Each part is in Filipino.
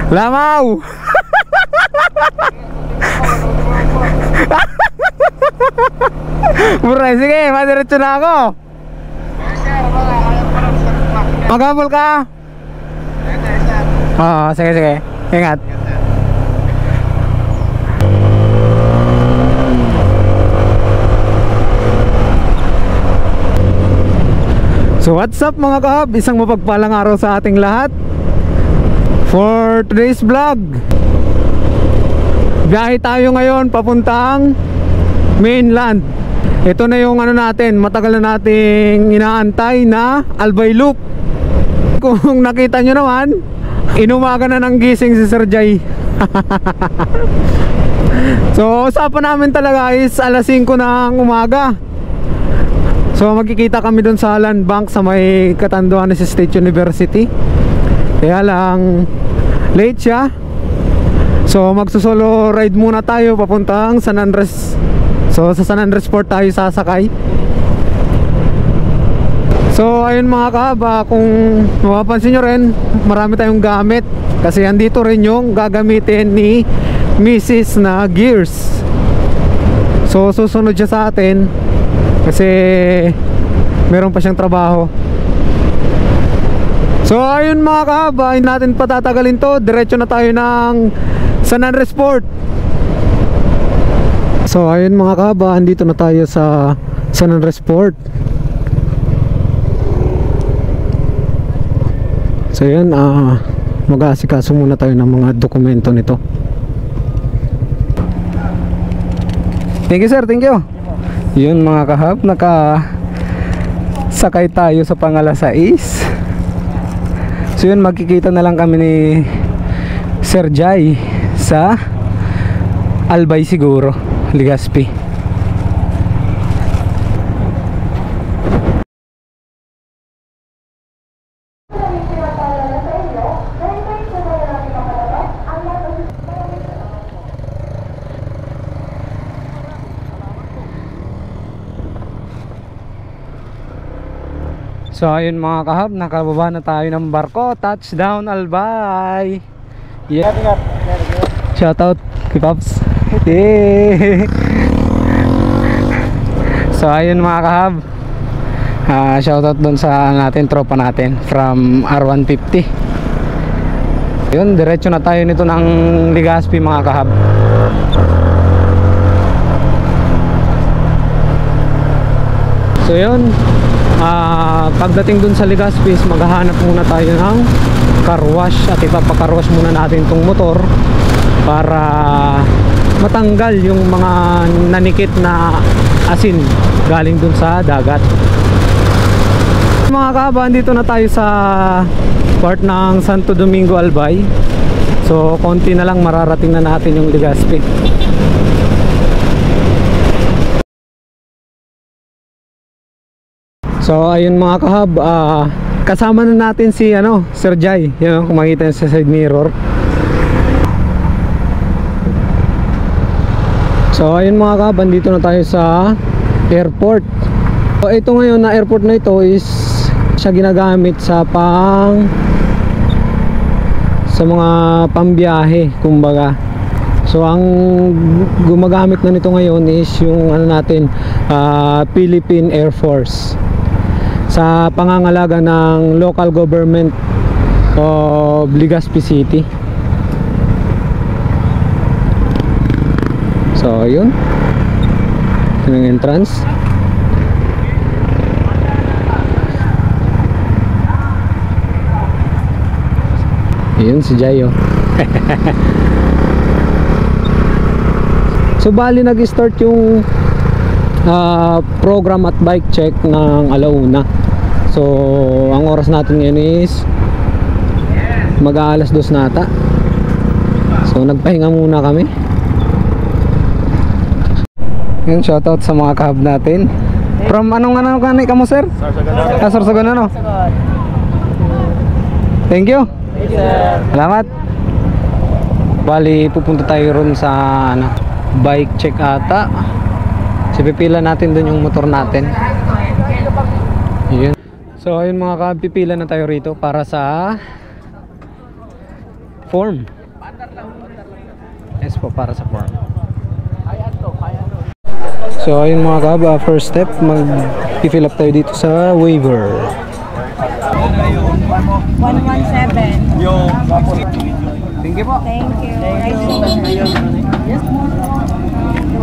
Lamaw! Buray, sige, madiretso na ako. Maghabol ka? Oo, sige, sige. Ingat. So what's up mga kahab? Isang mapagpalang araw sa ating lahat. For today's vlog, biyahe tayo ngayon papuntang mainland. Ito na yung ano natin, matagal na nating inaantay na Albay Loop. Kung nakita nyo naman, inumaga na ng gising si Sir Jay. So usapan namin talaga is alas 5 ng umaga. So magkikita kami dun sa land bank sa may Catanduanes State University. Kaya lang late siya. So magsusolo ride muna tayo papuntang San Andres. So sa San Andres Port tayo sasakay. So ayun mga kahaba, kung mapapansin nyo rin, marami tayong gamit. Kasi andito rin yung gagamitin ni Mrs. na gears. So susunod siya sa atin kasi meron pa siyang trabaho. So ayun mga kahaba, hindi natin patatagalin to. Diretso na tayo ng San Andres Port. So ayun mga kahaba, andito na tayo sa San Andres Port. So yun, mag-aasikaso muna tayo ng mga dokumento nito. Thank you sir, thank you. Yun mga kahab, sakay tayo sa pangala 6. So yun, magkikita na lang kami ni Sir Jay sa Albay siguro, Legazpi. So ayun mga kahab, nakababa na tayo ng barko. Touchdown Albay. Yeah. Shoutout kay Pops. Yeah. So ayun mga kahab, shoutout dun sa natin, tropa natin from R150. Yun, diretso na tayo nito ng Legazpi mga kahab. So yun, pagdating dun sa Legazpi, maghahanap muna tayo ng car wash at ipapacar wash muna natin tong motor para matanggal yung mga nanikit na asin galing dun sa dagat. Mga kahaban, dito na tayo sa part ng Santo Domingo, Albay. So konti na lang mararating na natin yung Legazpi. So ayun mga kahab, kasama na natin si Sir Jay. Yun, kung makita sa side mirror. So ayun mga kahab, dito na tayo sa airport. So ito ngayon na airport na ito is siya ginagamit sa mga pambiyahe kumbaga. So ang gumagamit na nito ngayon is yung natin, Philippine Air Force, sa pangangalaga ng local government of Legazpi City. So yun, yun ang entrance. Yun si Jayo. So bali nag-start yung program at bike check ng alauna. So ang oras natin ngayon is mag-aalas 2 na ata. So nagpahinga muna kami. Yun, shoutout sa mga kahab natin. From anong kanay ka mo sir? Sorsogon ano? Thank you. Salamat. Bali pupunta tayo ron sa bike check ata. So pipila natin dun yung motor natin. Yun. So ayun mga kahab, pipila na tayo rito para sa form. S po para sa form. So ayun mga kaba, first step, mag-fill up tayo dito sa waiver. 117. Thank you po. Thank you.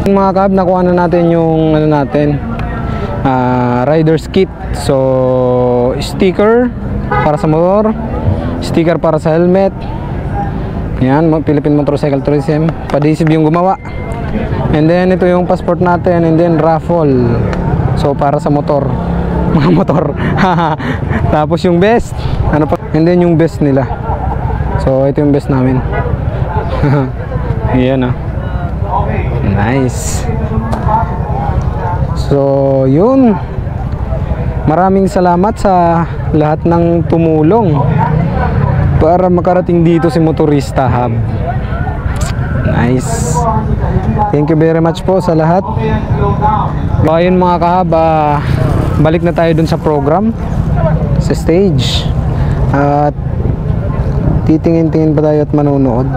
Mga kab, nakuha na natin yung ano natin, rider's kit. So sticker para sa motor, sticker para sa helmet. Yan, Philippine Motorcycle Tourism, padisib yung gumawa. And then ito yung passport natin, and then raffle. So para sa motor, mga motor. Tapos yung best, ano pa? And then yung best nila. So ito yung best namin. Ayan ah. Nice. So yun, maraming salamat sa lahat ng tumulong para makarating dito si Motorista Hub. Nice. Thank you very much po sa lahat. Ayun mga kahab, balik na tayo dun sa program, sa stage, at titingin-tingin pa tayo at manonood.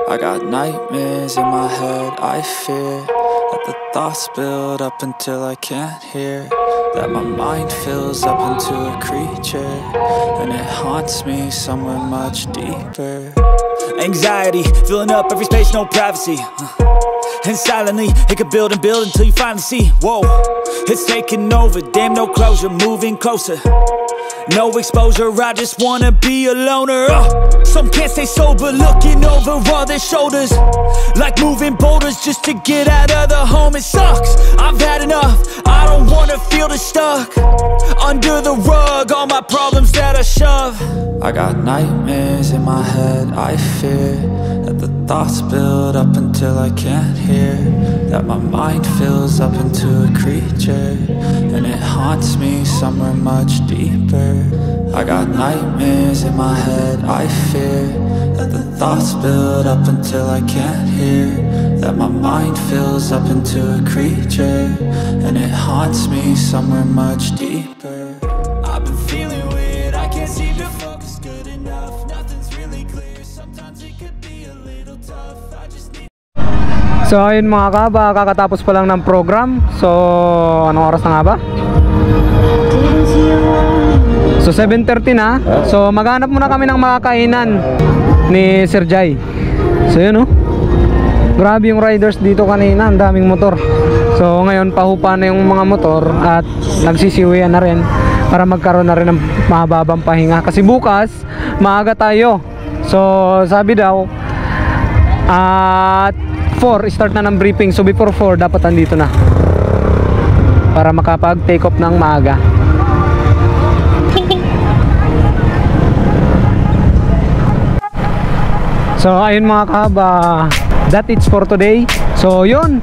I got nightmares in my head, I fear that the thoughts build up until I can't hear, that my mind fills up into a creature, and it haunts me somewhere much deeper. Anxiety, filling up every space, no privacy, and silently, it could build and build until you finally see, whoa, it's taking over, damn no closure, moving closer. No exposure, I just wanna be a loner. Some can't stay sober, looking over all their shoulders, like moving boulders just to get out of the home. It sucks, I've had enough, I don't wanna feel the stuck under the rug, all my problems that I shove. I got nightmares in my head, I fear that the thoughts build up until I can't hear, that my mind fills up into a creature, and it haunts me somewhere much deeper. I got nightmares in my head, I fear that the thoughts build up until I can't hear, that my mind fills up into a creature, and it haunts me somewhere much deeper. I've been feeling weird, I can't seem to focus good enough, nothing's really clear, sometimes it could be a little tough, I just need. So ayun mga kaba, kakatapos pa lang ng program. So anong oras na nga ba? So 7:30 na. So maghanap muna kami ng makakainan ni Sir Jai. So yun oh, grabe yung riders dito kanina, ang daming motor. So ngayon pahupa na yung mga motor at nagsisiwian na rin para magkaroon na rin ng mahababang pahinga. Kasi bukas maaga tayo. So sabi daw at 4 start na ng briefing. So before 4 dapat andito na para makapag take off ng maaga. So ayun mga kahaba, that it's for today. So yun,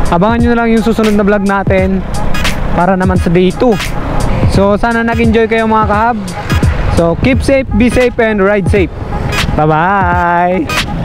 abangan nyo na lang yung susunod na vlog natin para naman sa day 2. So sana nag-enjoy kayo mga kahab. So keep safe, be safe, and ride safe. Bye bye.